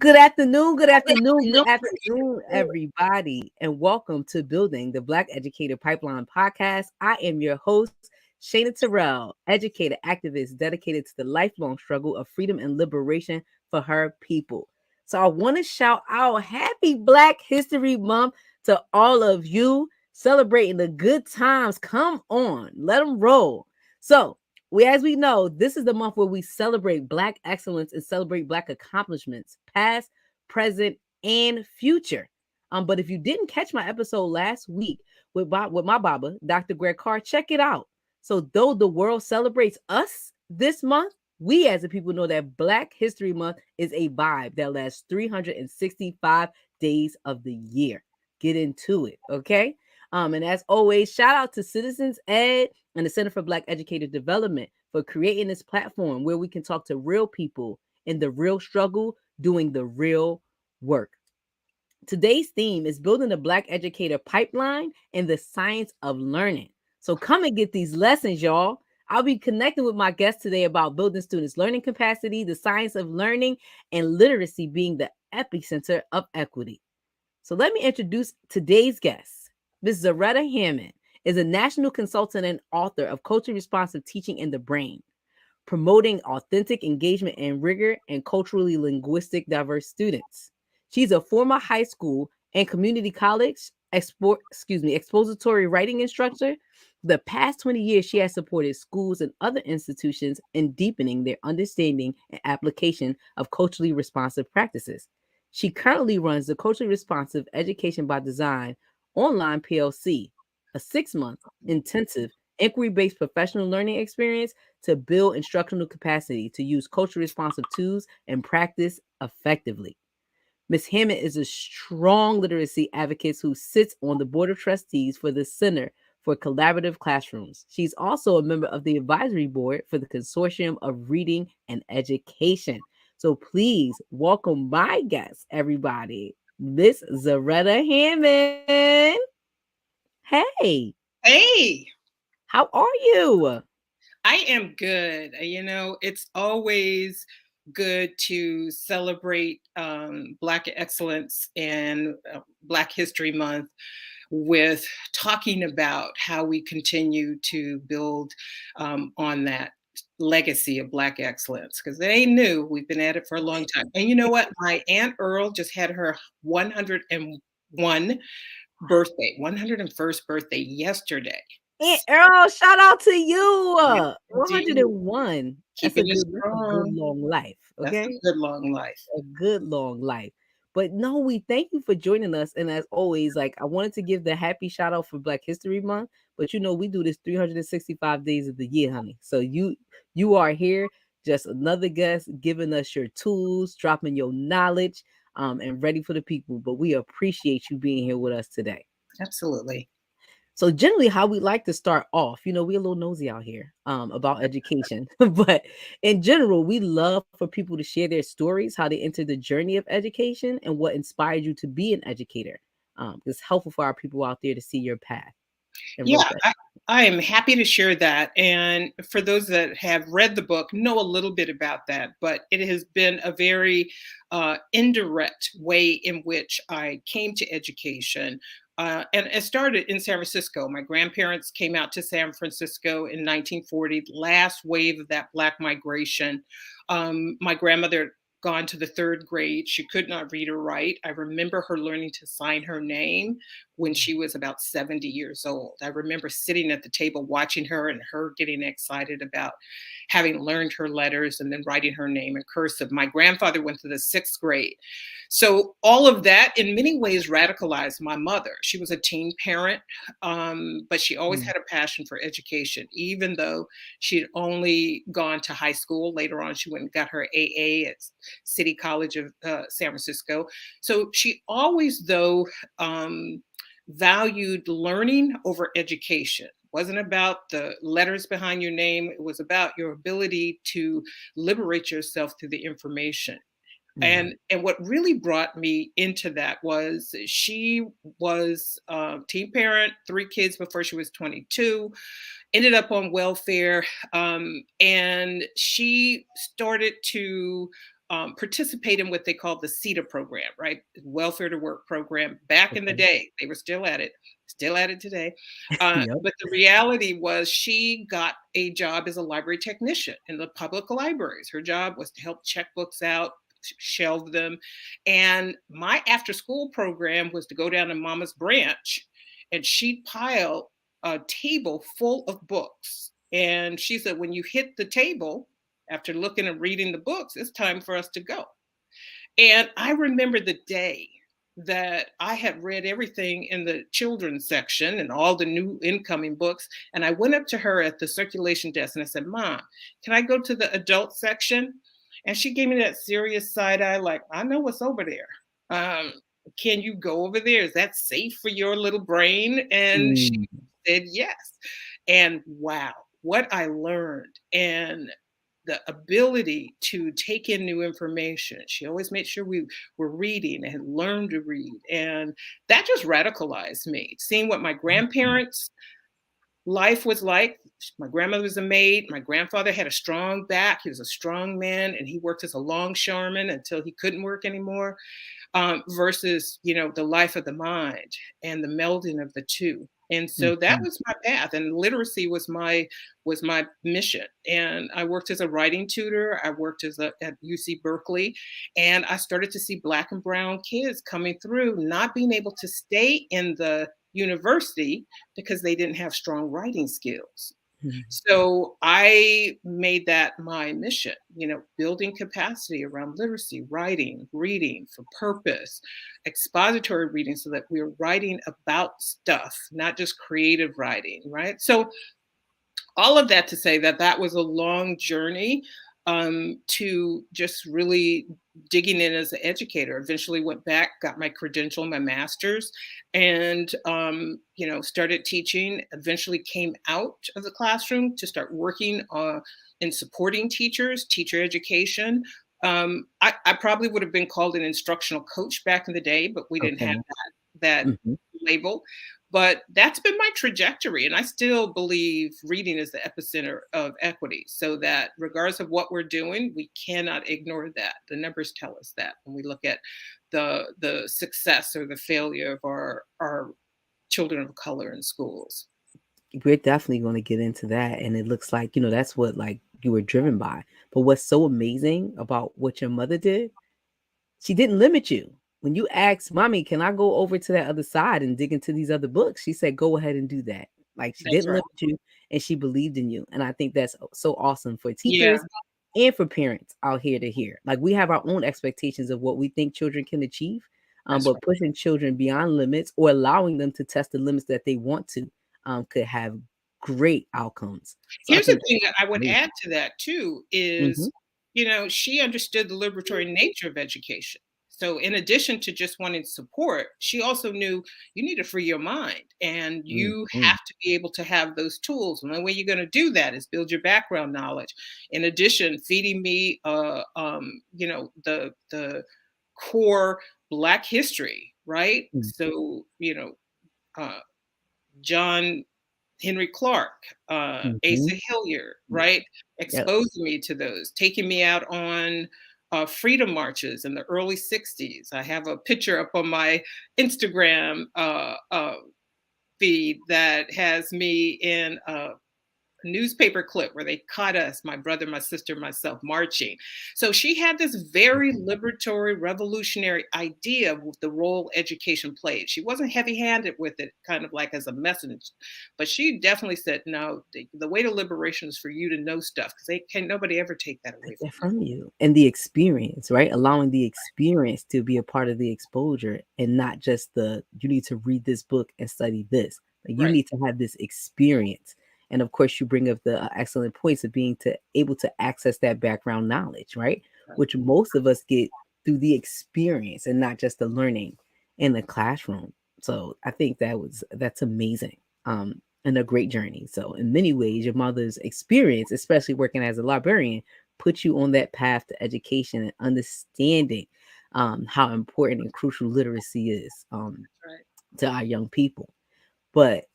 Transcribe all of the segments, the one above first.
good afternoon, everybody, and welcome to Building the Black Educator Pipeline podcast. I am your host, Shana Terrell, educator activist dedicated to the lifelong struggle of freedom and liberation for her people. So I want to shout out Happy Black History Month to all of you celebrating the good times. Come on, let them roll. So as we know, this is the month where we celebrate Black excellence and celebrate Black accomplishments, past, present, and future. But if you didn't catch my episode last week with my Baba, Dr. Greg Carr, check it out. So though the world celebrates us this month, we as a people know that Black History Month is a vibe that lasts 365 days of the year. Get into it, okay? And as always, shout out to Citizens Ed and the Center for Black Educator Development for creating this platform where we can talk to real people in the real struggle, doing the real work. Today's theme is building the Black educator pipeline and the science of learning. So come and get these lessons, y'all. I'll be connecting with my guests today about building students' learning capacity, the science of learning, and literacy being the epicenter of equity. So let me introduce today's guest. Ms. Zaretta Hammond is a national consultant and author of Culturally Responsive Teaching in the Brain, promoting authentic engagement and rigor and culturally linguistic diverse students. She's a former high school and community college expository writing instructor. The past 20 years, she has supported schools and other institutions in deepening their understanding and application of culturally responsive practices. She currently runs the Culturally Responsive Education by Design online PLC, a 6-month intensive inquiry-based professional learning experience to build instructional capacity to use culturally responsive tools and practice effectively. Ms. Hammond is a strong literacy advocate who sits on the board of trustees for the Center for Collaborative Classrooms. She's also a member of the advisory board for the Consortium of Reading and Education. So please welcome my guest, everybody, Miss Zaretta Hammond. Hey. Hey. How are you? I am good. It's always good to celebrate Black excellence and Black History Month with talking about how we continue to build on that legacy of Black excellence, because it ain't new. We've been at it for a long time. And you know what? My Aunt Earl just had her 101st birthday yesterday. Aunt Earl, shout out to you. 101. That's a good long life. Okay. That's a good long life. A good long life. But no, we thank you for joining us. And as always, I wanted to give the happy shout out for Black History Month. But we do this 365 days of the year, honey. So you are here, just another guest, giving us your tools, dropping your knowledge, and ready for the people. But we appreciate you being here with us today. Absolutely. So generally how we like to start off, we're a little nosy out here about education, but in general, we love for people to share their stories, how they entered the journey of education and what inspired you to be an educator. It's helpful for our people out there to see your path. Yeah, I am happy to share that. And for those that have read the book, know a little bit about that, but it has been a very indirect way in which I came to education. And it started in San Francisco. My grandparents came out to San Francisco in 1940, last wave of that Black migration. My grandmother gone to the 3rd grade. She could not read or write. I remember her learning to sign her name when she was about 70 years old. I remember sitting at the table watching her and her getting excited about having learned her letters and then writing her name in cursive. My grandfather went to the 6th grade. So all of that in many ways radicalized my mother. She was a teen parent, but she always had a passion for education, even though she'd only gone to high school. Later on, she went and got her AA at City College of San Francisco. So she always, though, valued learning over education. It wasn't about the letters behind your name. It was about your ability to liberate yourself through the information. And what really brought me into that was she was a teen parent, 3 kids before she was 22, ended up on welfare. And she started to participate in what they call the CETA program, right? Welfare to Work program. Back in the Okay. day, they were still at it today. Yep. But the reality was she got a job as a library technician in the public libraries. Her job was to help check books out, shelve them. And my after school program was to go down to Mama's branch and she'd pile a table full of books. And she said, when you hit the table, after looking and reading the books, it's time for us to go. And I remember the day that I had read everything in the children's section and all the new incoming books. And I went up to her at the circulation desk and I said, Mom, can I go to the adult section? And she gave me that serious side eye, like, I know what's over there. Um, can you go over there? Is that safe for your little brain? And she Mm. said yes. And wow, what I learned and the ability to take in new information. She always made sure we were reading and had learned to read. And that just radicalized me. Seeing what my grandparents' life was like. My grandmother was a maid. My grandfather had a strong back. He was a strong man and he worked as a longshoreman until he couldn't work anymore. Versus, the life of the mind and the melding of the two. And so that Mhm. was my path, and literacy was my mission. And I worked as a writing tutor. I worked at UC Berkeley, and I started to see Black and brown kids coming through, not being able to stay in the university because they didn't have strong writing skills. Mhm. So I made that my mission, building capacity around literacy, writing, reading for purpose, expository reading so that we're writing about stuff, not just creative writing, right? So all of that to say that that was a long journey to just really digging in as an educator. Eventually went back, got my credential, my master's, and started teaching. Eventually came out of the classroom to start working in supporting teachers, teacher education. I probably would have been called an instructional coach back in the day, but we didn't have Okay. that Mhm. label. But that's been my trajectory. And I still believe reading is the epicenter of equity. So that regardless of what we're doing, we cannot ignore that. The numbers tell us that when we look at the success or the failure of our children of color in schools. We're definitely going to get into that. And it looks like, that's what like you were driven by. But what's so amazing about what your mother did, she didn't limit you. When you asked, Mommy, can I go over to that other side and dig into these other books? She said, go ahead and do that. Like she That's didn't right. limit you and she believed in you. And I think that's so awesome for Yeah, teachers and for parents out here to hear. Like we have our own expectations of what we think children can achieve, that's but right. pushing children beyond limits or allowing them to test the limits that they want to could have great outcomes. So I Here's the think thing that I that's would amazing. add to that too Mhm. is, she understood the liberatory nature of education. So in addition to just wanting support, she also knew you need to free your mind and you Mhm. have to be able to have those tools. And the way you're going to do that is build your background knowledge. In addition, feeding me, the core Black history, right? Mhm. So, uh, John Henry Clark, Asa Mhm. Hilliard, Yeah. right? Yep. Exposing me to those, taking me out on freedom marches in the early 60s. I have a picture up on my Instagram feed that has me in newspaper clip where they caught us, my brother, my sister, myself, marching. So she had this very liberatory, revolutionary idea of the role education played. She wasn't heavy handed with it, kind of like as a message, but she definitely said, no, the way to liberation is for you to know stuff because they can't, nobody ever take that away Take that from you. from you. And the experience, right? Allowing the experience to be a part of the exposure and not just you need to read this book and study this. Like you Right. need to have this experience. And of course, you bring up the excellent points of being able to access that background knowledge, right? Right. Which most of us get through the experience and not just the learning in the classroom. So I think that's amazing. And a great journey. So in many ways, your mother's experience, especially working as a librarian, put you on that path to education and understanding how important and crucial literacy is Right. to our young people. But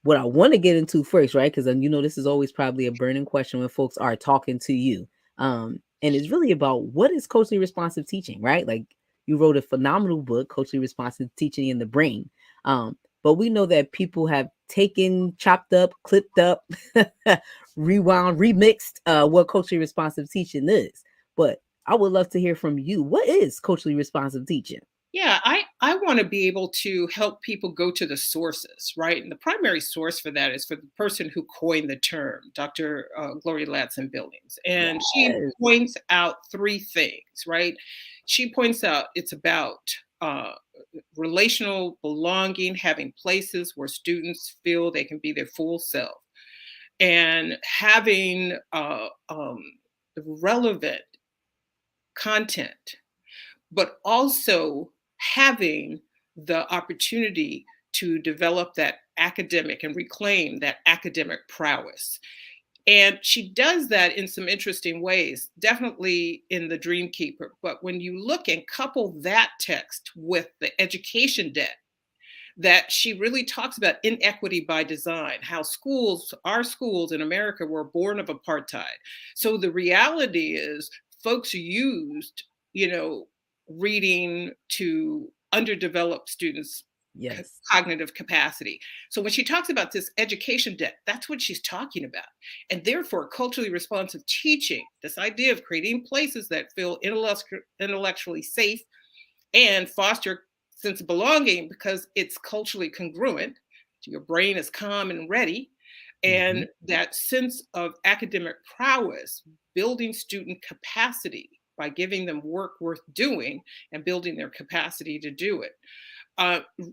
what I want to get into first, right? Because this is always probably a burning question when folks are talking to you. And it's really about what is culturally responsive teaching, right? Like you wrote a phenomenal book, Culturally Responsive Teaching in the Brain. But we know that people have taken, chopped up, clipped up, rewound, remixed what culturally responsive teaching is. But I would love to hear from you. What is culturally responsive teaching? Yeah, I want to be able to help people go to the sources, right? And the primary source for that is for the person who coined the term, Dr. Gloria Ladson-Billings. And she Yes. points out three things, right? She points out it's about relational belonging, having places where students feel they can be their full self, and having relevant content, but also having the opportunity to develop that academic and reclaim that academic prowess. And she does that in some interesting ways, definitely in The Dreamkeeper. But when you look and couple that text with the education debt, that she really talks about inequity by design, how schools, our schools in America, were born of apartheid. So the reality is folks used, reading to underdeveloped students' Yes. cognitive capacity. So when she talks about this education debt, that's what she's talking about. And therefore, culturally responsive teaching, this idea of creating places that feel intellectually safe and foster sense of belonging because it's culturally congruent. Your brain is calm and ready. Mm-hmm. And that sense of academic prowess, building student capacity by giving them work worth doing and building their capacity to do it,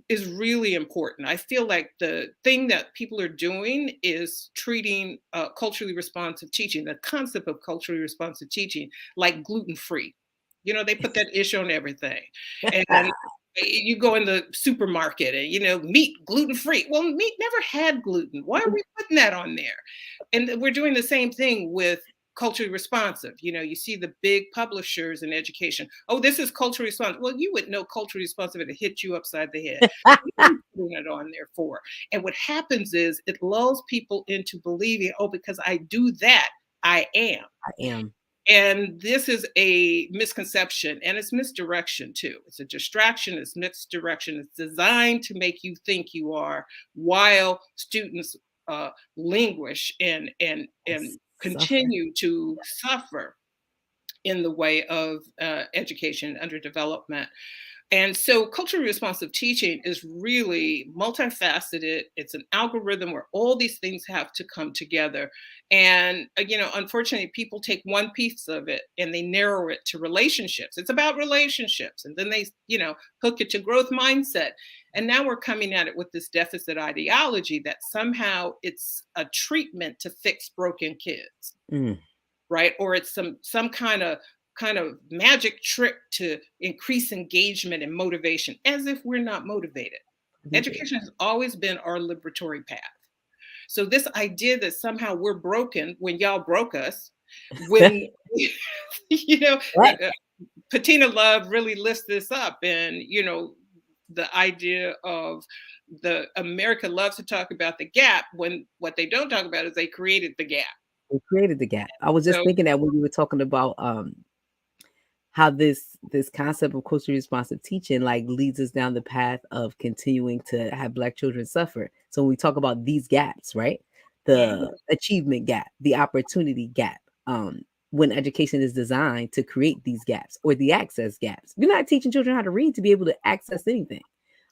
is really important. I feel like the thing that people are doing is treating culturally responsive teaching, the concept of culturally responsive teaching, like gluten-free. They put that issue on everything. And you go in the supermarket and, meat gluten-free. Well, meat never had gluten. Why are we putting that on there? And we're doing the same thing with culturally responsive. You see the big publishers in education. Oh, this is culturally responsive. Well, you would know culturally responsive if it hit you upside the head. What are you putting it on there for? And what happens is it lulls people into believing, oh, because I do that, I am. I am. And this is a misconception, and it's misdirection too. It's a distraction, it's misdirection. It's designed to make you think you are, while students languish and Suffer. continue to suffer in the way of education underdevelopment. And so culturally responsive teaching is really multifaceted. It's an algorithm where all these things have to come together. And, unfortunately, people take one piece of it and they narrow it to relationships. It's about relationships. And then they, hook it to growth mindset. And now we're coming at it with this deficit ideology that somehow it's a treatment to fix broken kids, Mm. right? Or it's some kind of magic trick to increase engagement and motivation, as if we're not motivated. Education has always been our liberatory path. So this idea that somehow we're broken when y'all broke us, when Right. Patina Love really lifts this up, and the idea of the America loves to talk about the gap when what they don't talk about is they created the gap. They created the gap. I was just So thinking that when you were talking about how this concept of culturally responsive teaching like leads us down the path of continuing to have Black children suffer. So when we talk about these gaps, right? yeah. The achievement gap, the opportunity gap, when education is designed to create these gaps or the access gaps. You're not teaching children how to read to be able to access anything.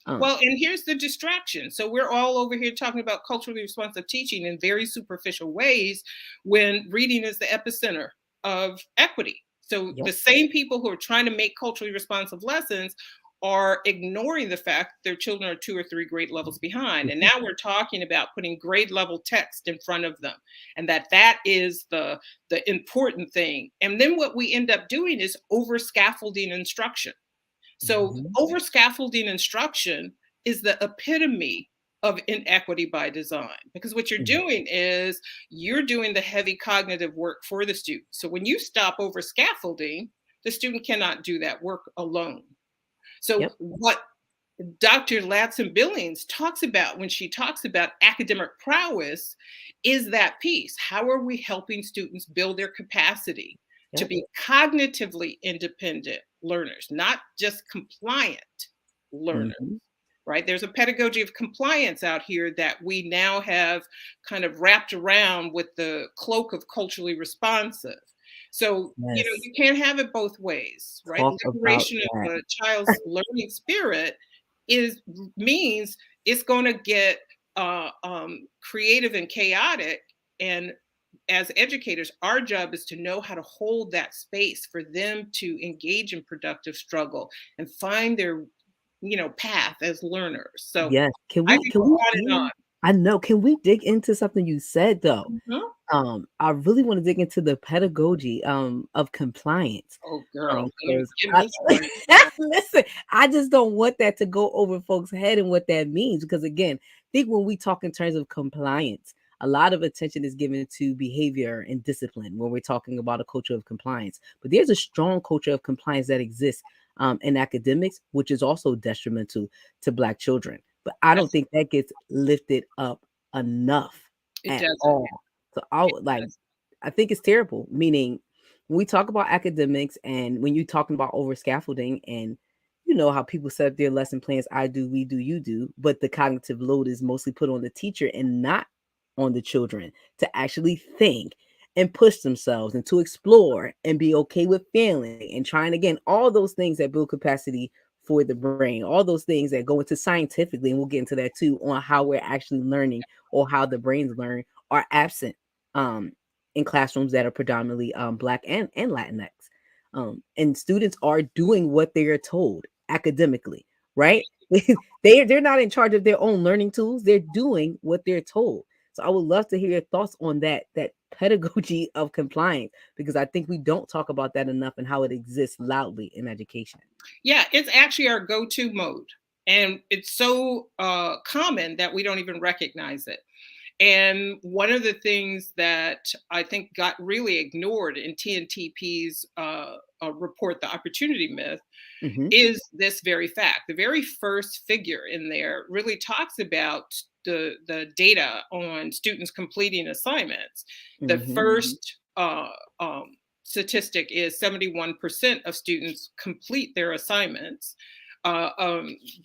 Well, and here's the distraction. So we're all over here talking about culturally responsive teaching in very superficial ways when reading is the epicenter of equity. So Yep. the same people who are trying to make culturally responsive lessons are ignoring the fact that their children are 2 or 3 grade levels behind. And now we're talking about putting grade level text in front of them, and that is the important thing. And then what we end up doing is over scaffolding instruction. So Mhm. over scaffolding instruction is the epitome of inequity by design, because what you're Mhm. doing is you're doing the heavy cognitive work for the student. So when you stop over scaffolding, the student cannot do that work alone. So Yep. what Dr. Ladson-Billings talks about when she talks about academic prowess is that piece. How are we helping students build their capacity to be cognitively independent learners, not just compliant learners. Right? There's a pedagogy of compliance out here that we now have kind of wrapped around with the cloak of culturally responsive. So, you can't have it both ways, right? Liberation of a child's learning spirit means it's going to get creative and chaotic. And as educators, our job is to know how to hold that space for them to engage in productive struggle and find their path as learners. So yes, I know. Can we dig into something you said though? I really want to dig into the pedagogy of compliance. Oh, girl, listen, I just don't want that to go over folks' head and what that means. Because again, I think when we talk in terms of compliance, a lot of attention is given to behavior and discipline when we're talking about a culture of compliance. But there's a strong culture of compliance that exists in academics, which is also detrimental to Black children. But I don't think that gets lifted up enough at all. So I think it's terrible. Meaning, when we talk about academics and when you're talking about over scaffolding and you know how people set up their lesson plans, I do, we do, you do, but the cognitive load is mostly put on the teacher and not on the children to actually think and push themselves and to explore and be okay with failing and trying again, all those things that build capacity for the brain, all those things that go into scientifically, and we'll get into that too, on how we're actually learning or how the brains learn, are absent in classrooms that are predominantly Black and Latinx. And students are doing what they are told academically, right? They're not in charge of their own learning tools. They're doing what they're told. So I would love to hear your thoughts on that pedagogy of compliance, because I think we don't talk about that enough and how it exists loudly in education. Yeah, it's actually our go-to mode. And it's so common that we don't even recognize it. And one of the things that I think got really ignored in TNTP's report, The Opportunity Myth, is this very fact. The very first figure in there really talks about the data on students completing assignments. The first statistic is 71% of students complete their assignments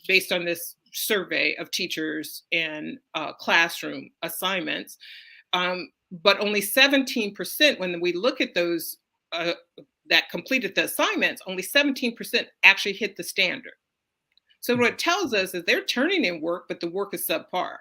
based on this survey of teachers and classroom assignments. But only 17%, when we look at those that completed the assignments, only 17% actually hit the standard. So what it tells us is they're turning in work, but the work is subpar.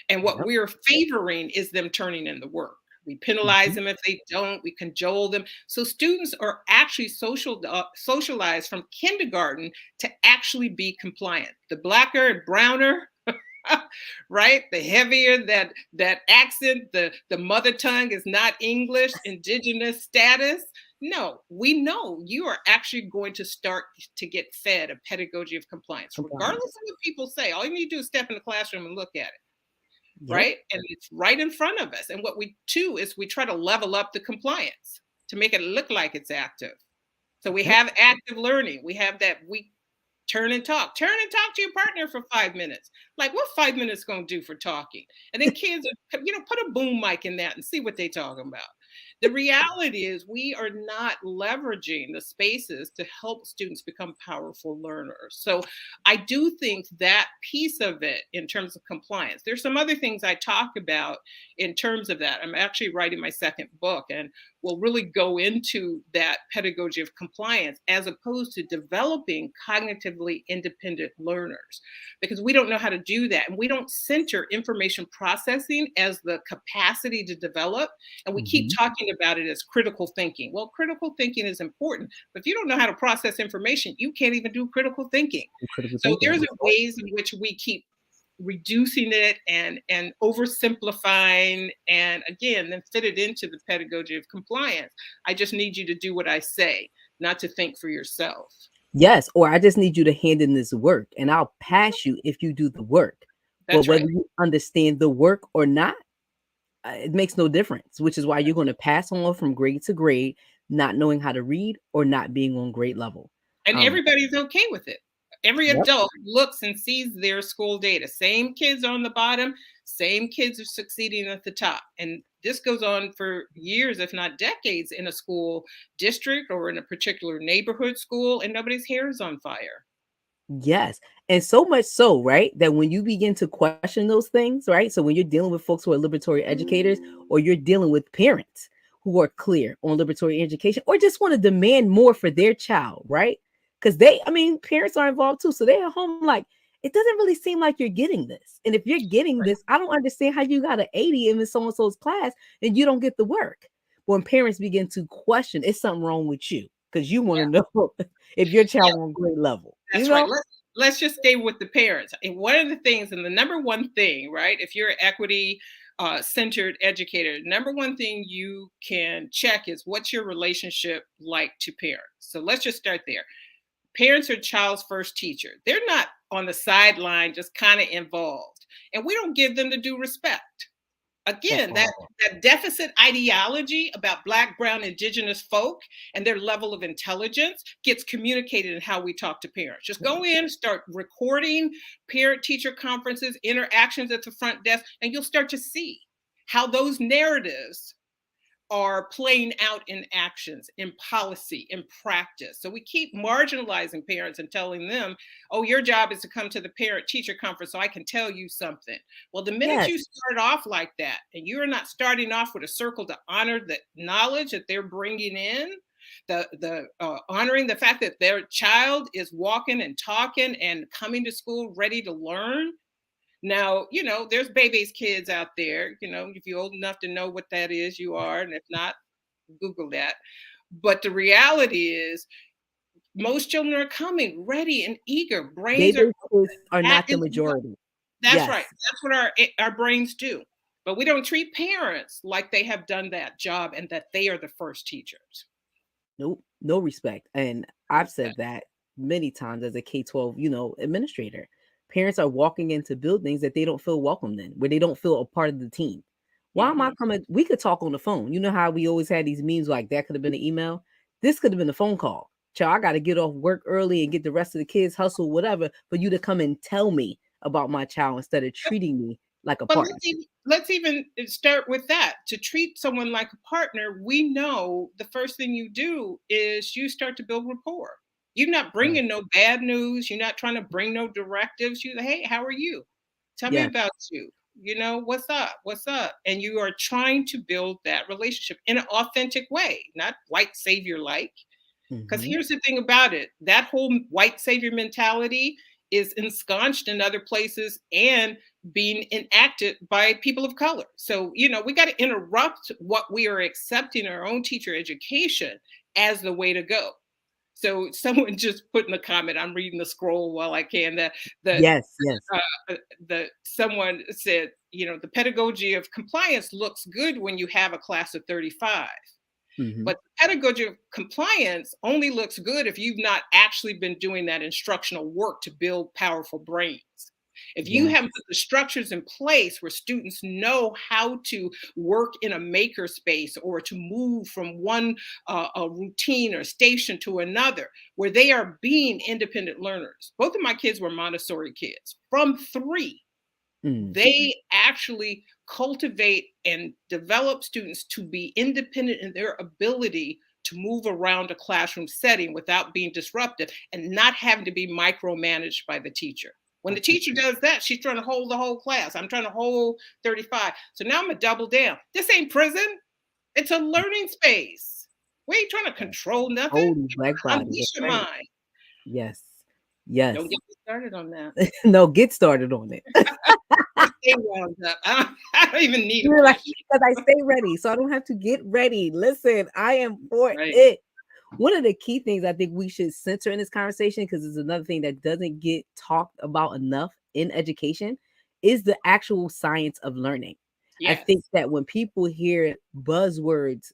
And what we're favoring is them turning in the work. We penalize them if they don't, we cajole them. So students are actually socialized from kindergarten to actually be compliant. The blacker and browner, right? The heavier that accent, the mother tongue is not English, indigenous status. No, we know you are actually going to start to get fed a pedagogy of compliance, regardless of what people say. All you need to do is step in the classroom and look at it. Right? And it's right in front of us. And what we do is we try to level up the compliance to make it look like it's active. So we have active learning. We have that we turn and talk to your partner for 5 minutes. Like, what 5 minutes going to do for talking? And then kids, put a boom mic in that and see what they're talking about. The reality is we are not leveraging the spaces to help students become powerful learners. So I do think that piece of it in terms of compliance, there's some other things I talk about in terms of that. I'm actually writing my second book and we'll really go into that pedagogy of compliance as opposed to developing cognitively independent learners, because we don't know how to do that. And we don't center information processing as the capacity to develop. And we keep talking about it as critical thinking. Well, critical thinking is important, but if you don't know how to process information, you can't even do critical thinking. So there's ways in which we keep reducing it and oversimplifying, and again, then fit it into the pedagogy of compliance. I just need you to do what I say, not to think for yourself. Yes, or I just need you to hand in this work and I'll pass you if you do the work. But whether you understand the work or not, it makes no difference, which is why you're going to pass on from grade to grade, not knowing how to read or not being on grade level. And everybody's okay with it. Every adult looks and sees their school data. Same kids on the bottom, same kids are succeeding at the top. And this goes on for years, if not decades, in a school district or in a particular neighborhood school, and nobody's hair is on fire. Yes. And so much so, right, that when you begin to question those things, right? So when you're dealing with folks who are liberatory educators, or you're dealing with parents who are clear on liberatory education, or just want to demand more for their child, right? Because parents are involved too. So they're at home like, it doesn't really seem like you're getting this. And if you're getting this, I don't understand how you got an 80 in so-and-so's class and you don't get the work. When parents begin to question, it's something wrong with you because you want to know if your child on grade level, That's right. Let's just stay with the parents. And one of the things, and the number one thing, right? If you're an equity centered educator, number one thing you can check is what's your relationship like to parents. So let's just start there. Parents are child's first teacher. They're not on the sideline, just kind of involved, and we don't give them the due respect. Again, that deficit ideology about Black, Brown, Indigenous folk and their level of intelligence gets communicated in how we talk to parents. Just go in, start recording parent-teacher conferences, interactions at the front desk, and you'll start to see how those narratives are playing out in actions, in policy, in practice. So we keep marginalizing parents and telling them, oh, your job is to come to the parent-teacher conference so I can tell you something. Well, the minute you start off like that, and you're not starting off with a circle to honor the knowledge that they're bringing in, the honoring the fact that their child is walking and talking and coming to school ready to learn. Now, there's baby's kids out there, if you're old enough to know what that is, you are. And if not, Google that. But the reality is most children are coming ready and eager. Brains are not the majority. That's right. That's what our brains do. But we don't treat parents like they have done that job and that they are the first teachers. Nope, no respect. And I've said that many times as a K-12, administrator. Parents are walking into buildings that they don't feel welcomed in, where they don't feel a part of the team. Why am I coming? We could talk on the phone. You know how we always had these memes like that could have been an email? This could have been a phone call. Child, I got to get off work early and get the rest of the kids hustle, whatever, for you to come and tell me about my child instead of treating me like a partner. Let's even start with that. To treat someone like a partner, we know the first thing you do is you start to build rapport. You're not bringing no bad news. You're not trying to bring no directives. You say, hey, how are you? Tell me about you. What's up? What's up? And you are trying to build that relationship in an authentic way, not white savior like. Because here's the thing about it. That whole white savior mentality is ensconced in other places and being enacted by people of color. So, we got to interrupt what we are accepting in our own teacher education as the way to go. So someone just put in the comment, I'm reading the scroll while I can, someone said, the pedagogy of compliance looks good when you have a class of 35. But the pedagogy of compliance only looks good if you've not actually been doing that instructional work to build powerful brains. If you haven't put the structures in place where students know how to work in a maker space or to move from one a routine or station to another, where they are being independent learners. Both of my kids were Montessori kids. From 3, they actually cultivate and develop students to be independent in their ability to move around a classroom setting without being disruptive and not having to be micromanaged by the teacher. When the teacher does that, she's trying to hold the whole class. I'm trying to hold 35. So now I'm going to double down. This ain't prison. It's a learning space. We ain't trying to control nothing. Unleash your mind. Yes. Don't get me started on that. No, get started on it. Stay wound up. I don't even need it. Because I stay ready, so I don't have to get ready. Listen, I am for it. One of the key things I think we should center in this conversation, because it's another thing that doesn't get talked about enough in education, is the actual science of learning. I think that when people hear buzzwords,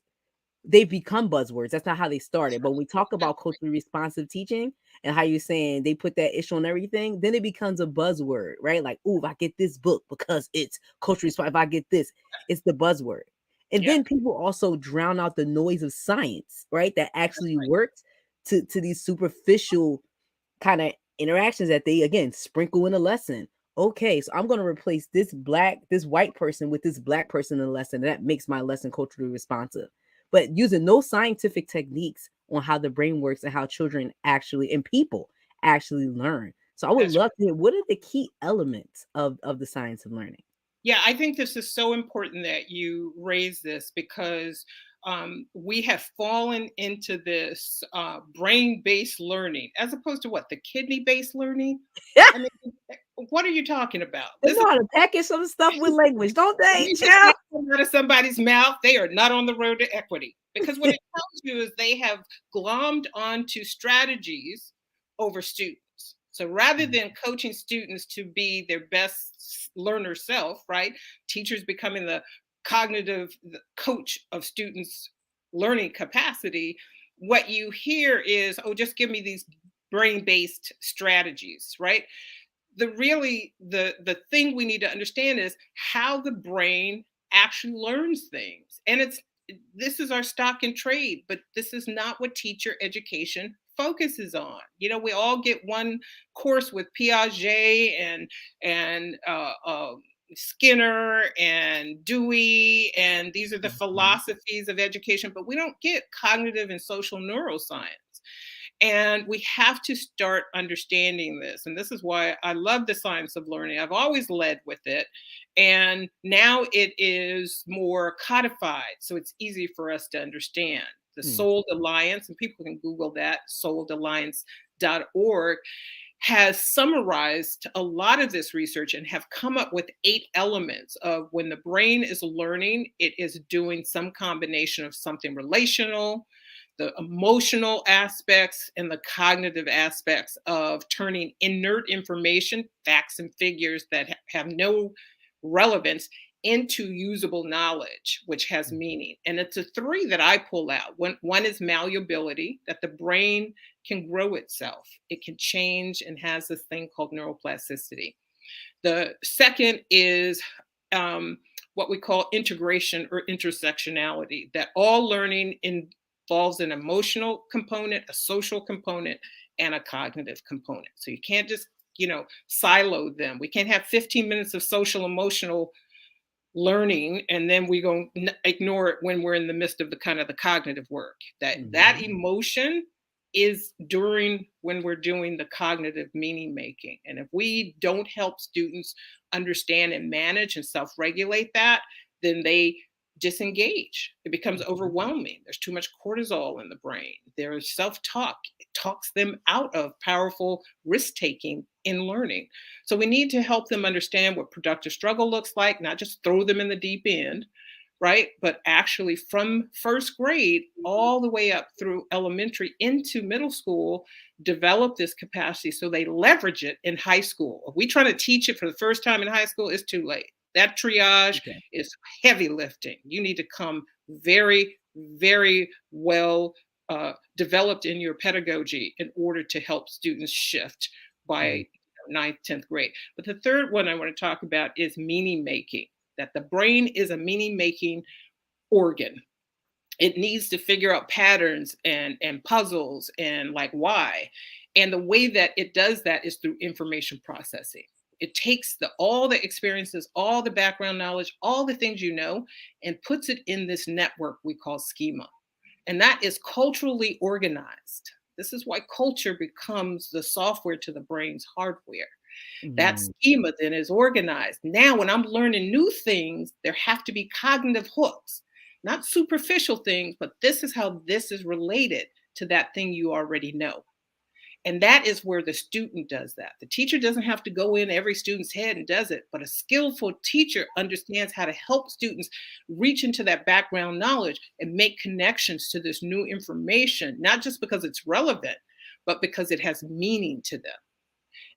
they become buzzwords. That's not how they started. But when we talk about culturally responsive teaching and how you're saying they put that issue on everything, then it becomes a buzzword, right? Like, oh, if I get this book because it's culturally responsive, if I get this, it's the buzzword. And then people also drown out the noise of science, right? That actually works to these superficial kind of interactions that they, again, sprinkle in a lesson. okay, so I'm going to replace this white person with this black person in the lesson. And that makes my lesson culturally responsive. But using no scientific techniques on how the brain works and how children actually and people actually learn. So I would That's love to hear, what are the key elements of the science of learning? Yeah, I think this is so important that you raise this because we have fallen into this brain-based learning as opposed to what, the kidney-based learning? I mean, what are you talking about? They This know is how to package some stuff with language, don't they, you just child? take them out of somebody's mouth. They are not on the road to equity because what it tells you is they have glommed onto strategies over students. So rather than coaching students to be their best learner self, right? Teachers becoming the cognitive coach of students' learning capacity. What you hear is, oh, just give me these brain-based strategies, right? The thing we need to understand is how the brain actually learns things, and this is our stock and trade, but this is not what teacher education focuses on. We all get one course with Piaget and Skinner and Dewey, and these are the Mhm. philosophies of education, but we don't get cognitive and social neuroscience. And we have to start understanding this. And this is why I love the science of learning. I've always led with it. And now it is more codified. So it's easy for us to understand. The Mm. Souled Alliance, and people can Google that, souledalliance.org, has summarized a lot of this research and have come up with 8 elements of when the brain is learning, it is doing some combination of something relational, the emotional aspects, and the cognitive aspects of turning inert information, facts and figures that have no relevance, into usable knowledge, which has meaning. And it's a 3 that I pull out. One is malleability, that the brain can grow itself, it can change, and has this thing called neuroplasticity. The second is what we call integration or intersectionality, that all learning involves an emotional component, a social component, and a cognitive component. So you can't just, silo them. We can't have 15 minutes of social emotional learning and then we go ignore it when we're in the midst of the kind of the cognitive work. That Mhm. emotion is during when we're doing the cognitive meaning making. And if we don't help students understand and manage and self-regulate that, then they disengage. It becomes Mhm. overwhelming. There's too much cortisol in the brain. There's self-talk. It talks them out of powerful risk taking in learning. So we need to help them understand what productive struggle looks like, not just throw them in the deep end, right? But actually from first grade all the way up through elementary into middle school, develop this capacity so they leverage it in high school. If we try to teach it for the first time in high school, it's too late. That triage Okay. is heavy lifting. You need to come very, very well developed in your pedagogy in order to help students shift Mhm. by ninth, 10th grade. But the third one I want to talk about is meaning making, that the brain is a meaning making organ. It needs to figure out patterns and puzzles and like why. And the way that it does that is through information processing. It takes all the experiences, all the background knowledge, all the things you know, and puts it in this network we call schema. And that is culturally organized. This is why culture becomes the software to the brain's hardware. That Mhm. schema then is organized. Now, when I'm learning new things, there have to be cognitive hooks, not superficial things, but this is how this is related to that thing you already know. And that is where the student does that. The teacher doesn't have to go in every student's head and does it, but a skillful teacher understands how to help students reach into that background knowledge and make connections to this new information, not just because it's relevant, but because it has meaning to them.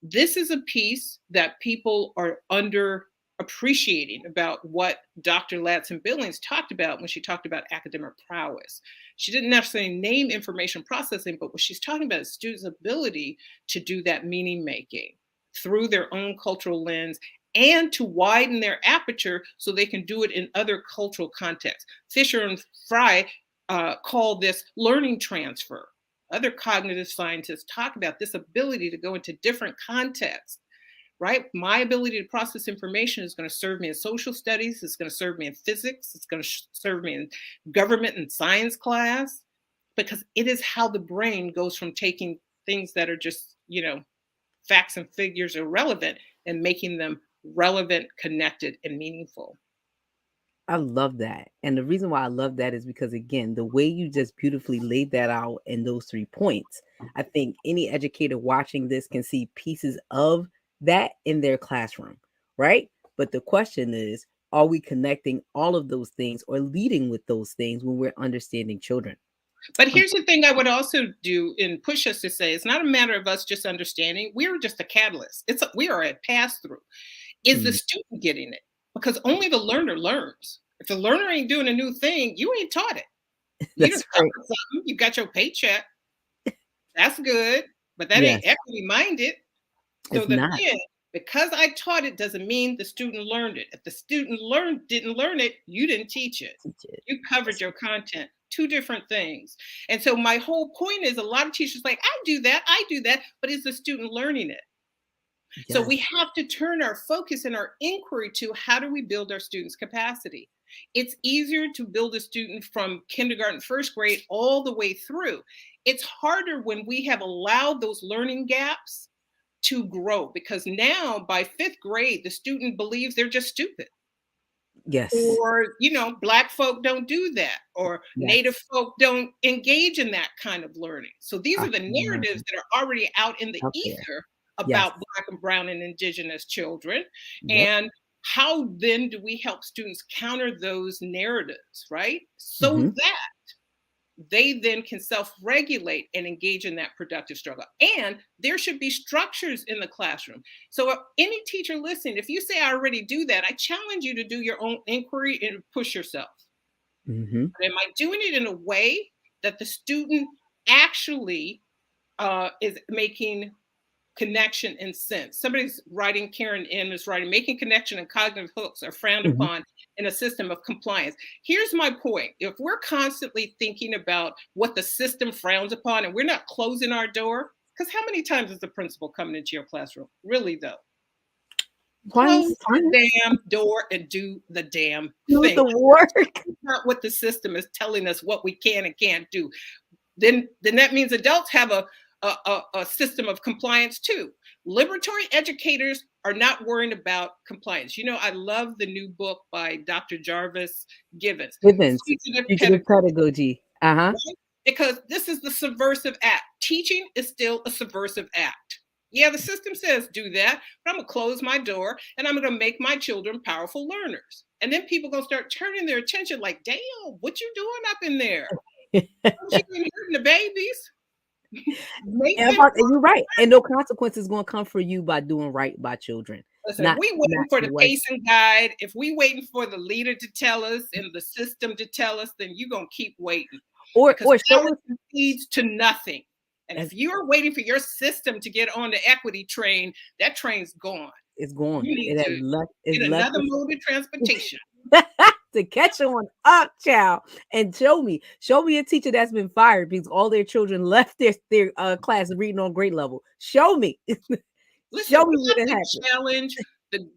This is a piece that people are under appreciating about what Dr. Ladson Billings talked about when she talked about academic prowess. She didn't necessarily name information processing, but what she's talking about is students' ability to do that meaning making through their own cultural lens and to widen their aperture so they can do it in other cultural contexts. Fisher and Fry call this learning transfer. Other cognitive scientists talk about this ability to go into different contexts, right? My ability to process information is going to serve me in social studies. It's going to serve me in physics. It's going to serve me in government and science class, because it is how the brain goes from taking things that are just, facts and figures irrelevant and making them relevant, connected, and meaningful. I love that. And the reason why I love that is because, again, the way you just beautifully laid that out in those 3 points, I think any educator watching this can see pieces of that in their classroom, right? But the question is, are we connecting all of those things or leading with those things when we're understanding children? But here's the thing I would also do and push us to say, it's not a matter of us just understanding. We're just a catalyst. We are a pass through. Is the student getting it? Because only the learner learns. If the learner ain't doing a new thing, you ain't taught it. You just covered something. You got your paycheck. That's good, but that ain't equity minded. So again, because I taught it doesn't mean the student learned it. If the student didn't learn it, you didn't teach it. You covered your content. 2 different things. And so my whole point is, a lot of teachers like, I do that, but is the student learning it? Yes. So we have to turn our focus and our inquiry to, how do we build our students' capacity? It's easier to build a student from kindergarten, 1st grade, all the way through. It's harder when we have allowed those learning gaps to grow, because now by 5th grade, the student believes they're just stupid. Yes. Or, Black folk don't do that, or Native folk don't engage in that kind of learning. So these are the narratives that are already out in the ether about Black and Brown and Indigenous children. And how then do we help students counter those narratives, right? So that they then can self-regulate and engage in that productive struggle. And there should be structures in the classroom. So any teacher listening, if you say, I already do that, I challenge you to do your own inquiry and push yourself. Am I doing it in a way that the student actually is making connection and sense? Somebody's writing, Karen M is writing, making connection and cognitive hooks are frowned upon in a system of compliance. Here's my point. If we're constantly thinking about what the system frowns upon and we're not closing our door, because how many times is the principal coming into your classroom? Really though? Close the damn door and do the damn thing. The work. That's not what the system is telling us what we can and can't do. Then that means adults have a system of compliance too. Liberatory educators are not worrying about compliance. I love the new book by Dr. Jarvis Givens. Fugitive Pedagogy. Right? Because this is the subversive act. Teaching is still a subversive act. Yeah, the system says do that, but I'm going to close my door and I'm going to make my children powerful learners. And then people going to start turning their attention like, damn, what you doing up in there? You hurting the babies? You're right, and no consequences going to come for you by doing right by children. Listen, if we waiting for the pacing guide, if we waiting for the leader to tell us and the system to tell us, then you're going to keep waiting. Or leads to nothing. And if you're waiting for your system to get on the equity train, that train's gone. It's gone. You need to get another mode of transportation. To catch on up, child, and show me a teacher that's been fired because all their children left their class reading on grade level. Show me. Listen, show me what it happened. Challenge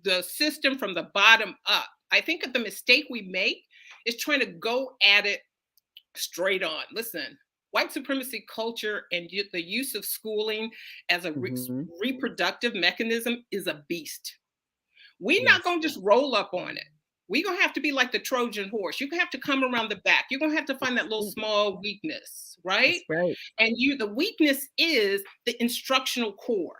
the system from the bottom up. I think that the mistake we make is trying to go at it straight on. Listen, white supremacy culture and the use of schooling as a reproductive mechanism is a beast. We're not going to just roll up on it. We're going to have to be like the Trojan horse. You're going to have to come around the back. You're going to have to find that little small weakness, right? That's right. And the weakness is the instructional core.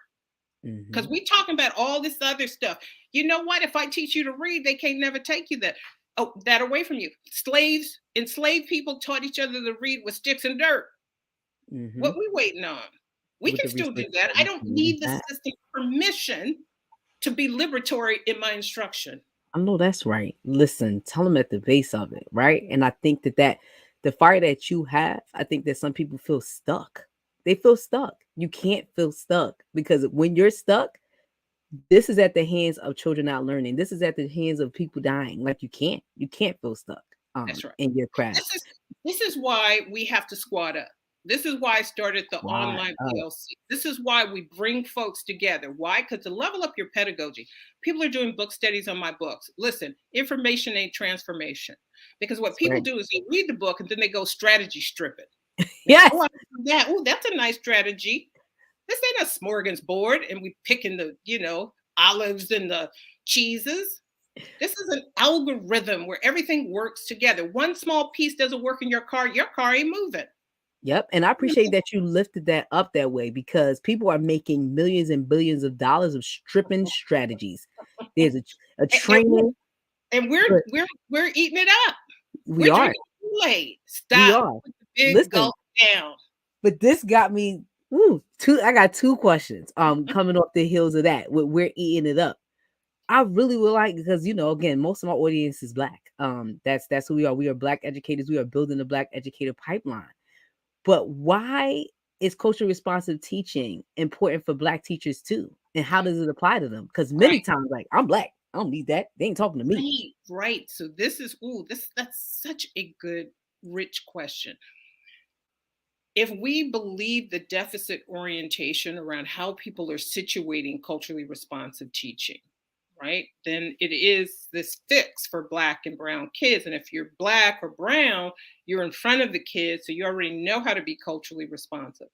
Because we're talking about all this other stuff. You know what? If I teach you to read, they can't never take you that away from you. Enslaved people taught each other to read with sticks and dirt. What we waiting on? We can still do that. I don't need the system permission to be liberatory in my instruction. I know that's right. Listen, tell them at the base of it, right? And I think that the fire that you have, I think that some people feel stuck. They feel stuck. You can't feel stuck because when you're stuck, this is at the hands of children not learning. This is at the hands of people dying. Like you can't feel stuck. That's right. In your craft. This is why we have to squad up. This is why I started the Why? online PLC. This is why we bring folks together. Why? Because to level up your pedagogy, people are doing book studies on my books. Listen, information ain't transformation. Because what That's people right. do is they read the book and then they go strategy strip it. They say, oh, Yes. I do that. Oh, that's a nice strategy. This ain't a smorgasbord and we picking the, olives and the cheeses. This is an algorithm where everything works together. One small piece doesn't work in your car ain't moving. Yep. And I appreciate that you lifted that up that way because people are making millions and billions of dollars of stripping strategies. There's a And, and we're, training, and we're but we're we're eating it up. we We're are. drinking Kool-Aid. We Stop. are. Put the big Listen, gulp down. but this got me I got two questions coming off the heels of that. We're eating it up. I really would like because again, most of my audience is black. That's who we are. We are black educators. We are building the black educator pipeline. But why is culturally responsive teaching important for black teachers too? And how does it apply to them? Because many Right. times, like, I'm black. I don't need that. They ain't talking to me. Right. So this is that's such a good, rich question. If we believe the deficit orientation around how people are situating culturally responsive teaching, right, then it is this fix for Black and brown kids. And if you're Black or brown, you're in front of the kids, so you already know how to be culturally responsive.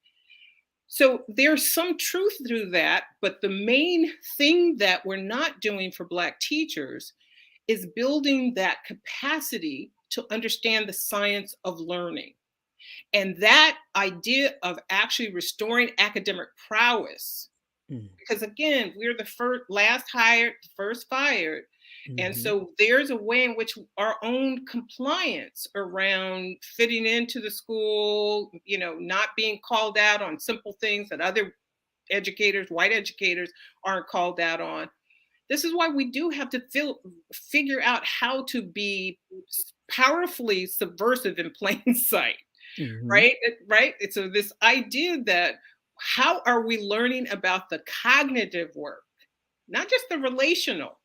So there's some truth to that, but the main thing that we're not doing for Black teachers is building that capacity to understand the science of learning. And that idea of actually restoring academic prowess, because again, we're the first, last hired, first fired. And Mm-hmm. so there's a way in which our own compliance around fitting into the school, not being called out on simple things that other educators, white educators, aren't called out on. This is why we do have to figure out how to be powerfully subversive in plain sight. Mm-hmm. Right. So this idea that how are we learning about the cognitive work, not just the relational,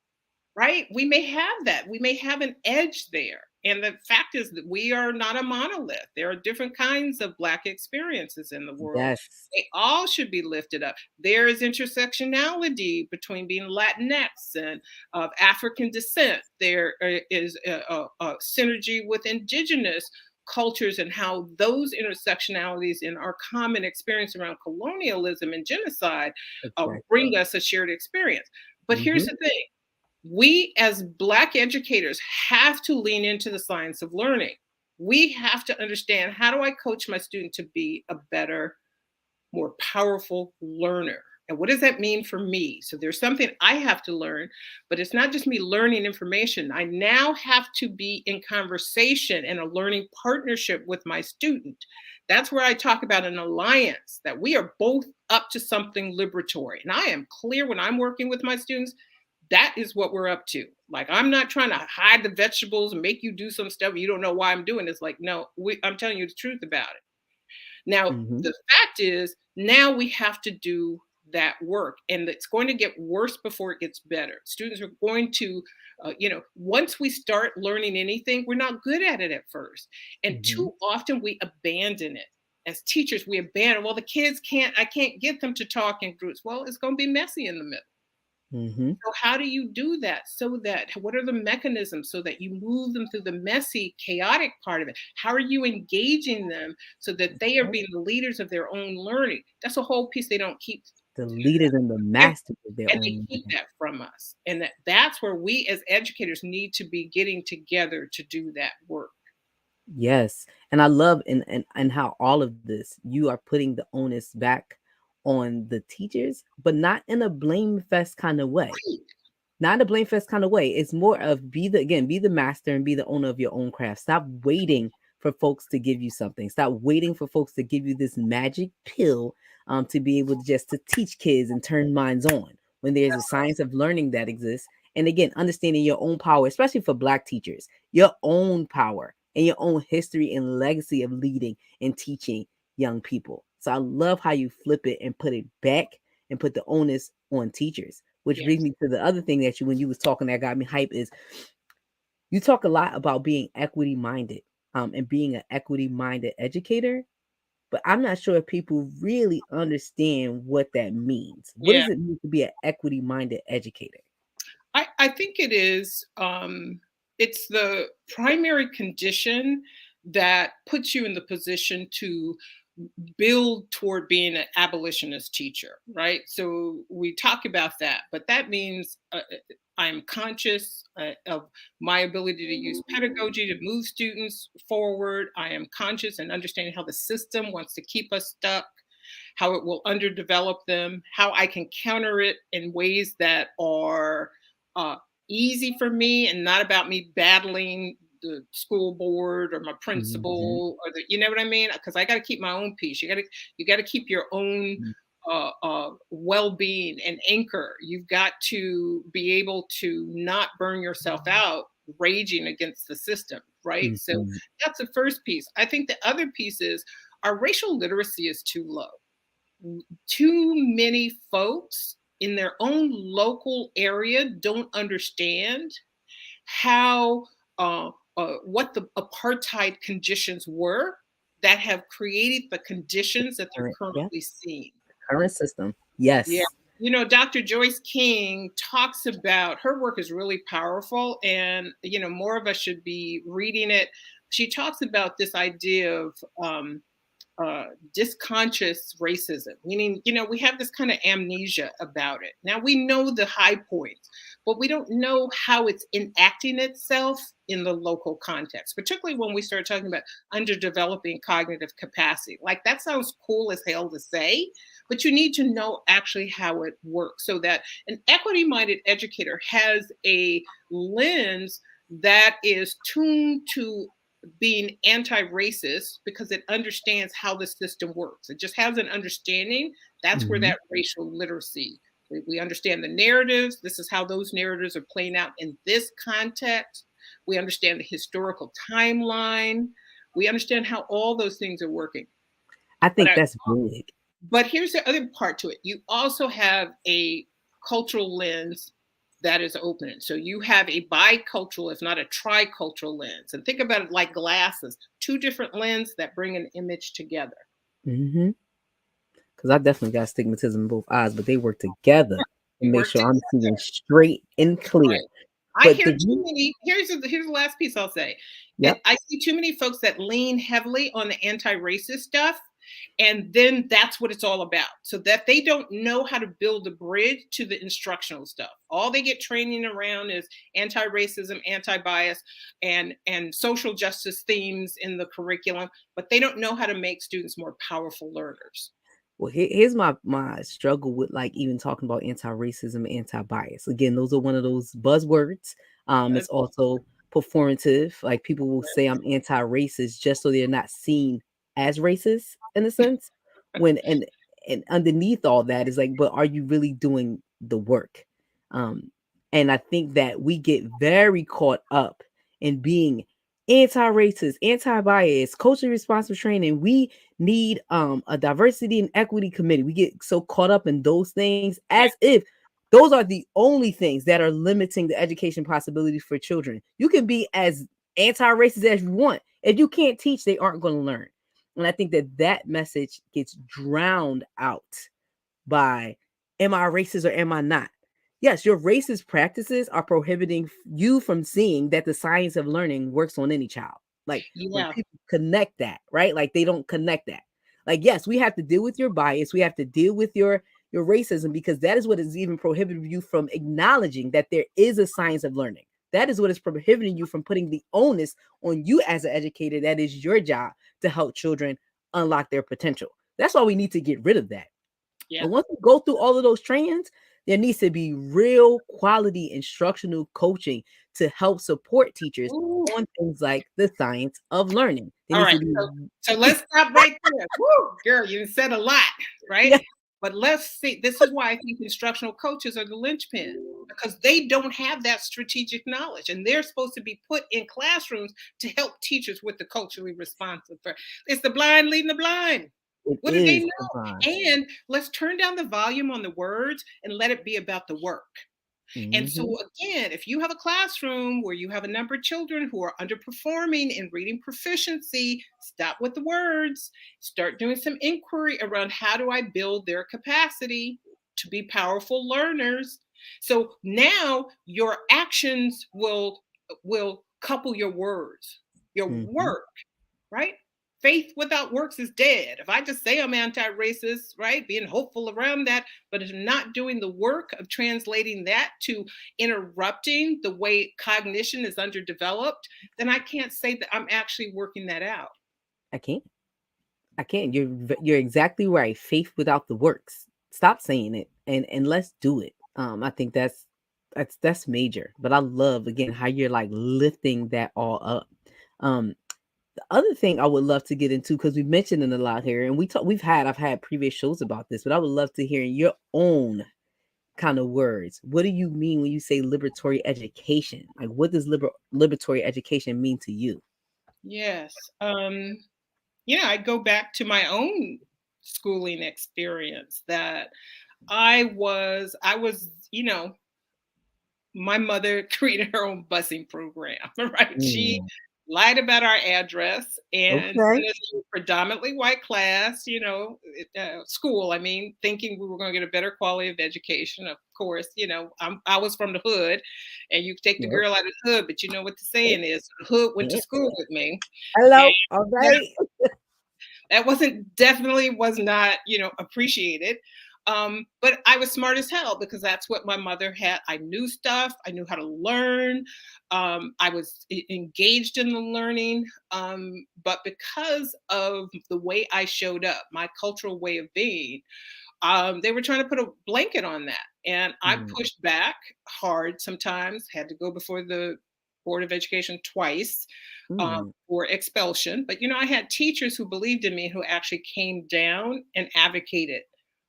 right? We may have that. We may have an edge there. And the fact is that we are not a monolith. There are different kinds of Black experiences in the world. Yes. They all should be lifted up. There is intersectionality between being Latinx and of African descent. There is a synergy with Indigenous cultures and how those intersectionalities in our common experience around colonialism and genocide Exactly. bring us a shared experience. But here's Mm-hmm. the thing. We as Black educators have to lean into the science of learning. We have to understand, how do I coach my student to be a better, more powerful learner? And what does that mean for me? So there's something I have to learn, but it's not just me learning information. I now have to be in conversation and a learning partnership with my student. That's where I talk about an alliance, that we are both up to something liberatory. And I am clear when I'm working with my students, that is what we're up to. Like, I'm not trying to hide the vegetables and make you do some stuff you don't know why I'm doing. It's like, no, I'm telling you the truth about it. Now, Mm-hmm. the fact is, now we have to do that work, and it's going to get worse before it gets better. Students are going to, once we start learning anything, we're not good at it at first. And Mm-hmm. too often we abandon it. As teachers, we abandon, well, the kids I can't get them to talk in groups. Well, it's going to be messy in the middle. Mm-hmm. So how do you do that? What are the mechanisms so that you move them through the messy, chaotic part of it? How are you engaging them so that they are being the leaders of their own learning? That's a whole piece they don't keep. The leaders and the masters of their And they own. keep that from us. And that's where we as educators need to be getting together to do that work. Yes. And I love and how all of this, you are putting the onus back on the teachers, but not in a blame fest kind of way. Right. Not in a blame fest kind of way. It's more of be the master and be the owner of your own craft. Stop waiting for folks to give you something. Stop waiting for folks to give you this magic pill to be able to just to teach kids and turn minds on when there's a science of learning that exists. And again, understanding your own power, especially for Black teachers, your own power and your own history and legacy of leading and teaching young people. So I love how you flip it and put it back and put the onus on teachers, which Yes. brings me to the other thing that when you was talking that got me hype is you talk a lot about being equity minded and being an equity minded educator. but I'm not sure if people really understand what that means. What Yeah. does it mean to be an equity-minded educator? I think it is, it's the primary condition that puts you in the position to build toward being an abolitionist teacher, right? So we talk about that, but that means I'm conscious of my ability to use pedagogy to move students forward. I am conscious and understanding how the system wants to keep us stuck, how it will underdevelop them, how I can counter it in ways that are uh, easy for me and not about me battling the school board or my Mhm. principal or the, you know what I mean? Because I got to keep my own peace. You got to keep your own well-being and anchor. You've got to be able to not burn yourself out raging against the system, right? So Mhm. that's the first piece. I think the other piece is our racial literacy is too low. Too many folks in their own local area don't understand how what the apartheid conditions were that have created the conditions that they're Current, yeah, currently seeing. current system. Yeah. Yes. You know, Dr. Joyce King talks about her work is really powerful, and you know, more of us should be reading it. She talks about this idea of uh, disconscious racism, meaning, you know, we have this kind of amnesia about it. Now we know the high points, but we don't know how it's enacting itself in the local context, particularly when we start talking about underdeveloping cognitive capacity. Like that sounds cool as hell to say, but you need to know actually how it works so that an equity minded educator has a lens that is tuned to being anti-racist because it understands how the system works. It just has an understanding. That's where Mhm. that racial literacy, we understand the narratives. This is how those narratives are playing out in this context. We understand the historical timeline. We understand how all those things are working. I But think that's big. here's the other part to it. You also have a cultural lens that is open. So you have a bicultural, if not a tricultural lens. And think about it like glasses, two different lenses that bring an image together. Mhm. Because I definitely got astigmatism in both eyes, but they work together to We make work sure together. I'm seeing straight and clear. Right. I But hear the too many. Here's the last piece I'll say. yep. I see too many folks that lean heavily on the anti-racist stuff, and then that's what it's all about. So that they don't know how to build a bridge to the instructional stuff. All they get training around is anti-racism, anti-bias, and social justice themes in the curriculum, but they don't know how to make students more powerful learners. Well, here's my struggle with like even talking about anti-racism, anti-bias. Again, those are one of those buzzwords. That's It's also performative. Like people will say I'm anti-racist just so they're not seen as racist in a sense. When and underneath all that is like, but are you really doing the work? Um, and I think that we get very caught up in being anti-racist, anti-bias, culturally responsive training. We need a diversity and equity committee. We get so caught up in those things yeah, as if those are the only things that are limiting the education possibilities for children. You can be as anti-racist as you want. If you can't teach, they aren't going to learn. And I think that that message gets drowned out by, am I racist or am I not? Yes, your racist practices are prohibiting you from seeing that the science of learning works on any child. Like when yeah, people connect that, right? Like they don't connect that. Like, yes, we have to deal with your bias. We have to deal with your racism because that is what is even prohibiting you from acknowledging that there is a science of learning. That is what is prohibiting you from putting the onus on you as an educator. That is your job to help children unlock their potential. That's why we need to get rid of that. yeah. But once we go through all of those trainings, there needs to be real quality instructional coaching to help support teachers Ooh. on things like the science of learning. There All needs right. to be So let's stop right there. Woo, girl, you said a lot, right? yeah, But let's see. This is why I think instructional coaches are the linchpin because they don't have that strategic knowledge, and they're supposed to be put in classrooms to help teachers with the culturally responsive. It's the blind leading the blind. it What do they is know? divine. And let's turn down the volume on the words and let it be about the work. And so Mm-hmm. again, if you have a classroom where you have a number of children who are underperforming in reading proficiency, stop with the words, start doing some inquiry around how do I build their capacity to be powerful learners. So now your actions will couple your words, your Mm-hmm. work, right? Faith without works is dead. If I just say I'm anti-racist, right, being hopeful around that, but if I'm not doing the work of translating that to interrupting the way cognition is underdeveloped, then I can't say that I'm actually working that out. I can't. I can't. You're exactly right. Faith without the works. Stop saying it and let's do it. I think that's major. But I love again how you're like lifting that all up. Um, the other thing I would love to get into, because we mentioned it a lot here, and I've had previous shows about this, but I would love to hear your own kind of words. What do you mean when you say liberatory education? Like, what does liberatory education mean to you? Yes. I go back to my own schooling experience that I was, my mother created her own busing program, right? She Mm, lied about our address and okay. sent us to a predominantly white class, school. I mean, thinking we were going to get a better quality of education. Of course, I was from the hood, and you take the Yep. girl out of the hood, but you know what the saying is: the hood went to Yeah. school with me, and Hello. All right. that was not appreciated. But I was smart as hell because that's what my mother had. I knew stuff, I knew how to learn. I was engaged in the learning. But because of the way I showed up, my cultural way of being, they were trying to put a blanket on that, and I Mm, pushed back hard. Sometimes had to go before the Board of Education twice, mm, for expulsion. But I had teachers who believed in me, who actually came down and advocated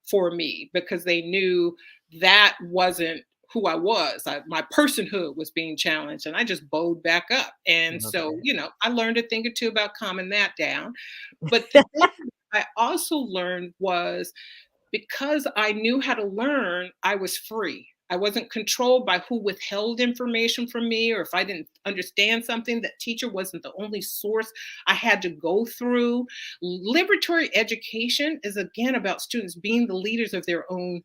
for me because they knew that wasn't who I was. My personhood was being challenged, and I just bowed back up. And love so, that. I learned a thing or two about calming that down. But the thing I also learned was, because I knew how to learn, I was free. I wasn't controlled by who withheld information from me, or if I didn't understand something, that teacher wasn't the only source I had to go through. Liberatory education is again about students being the leaders of their own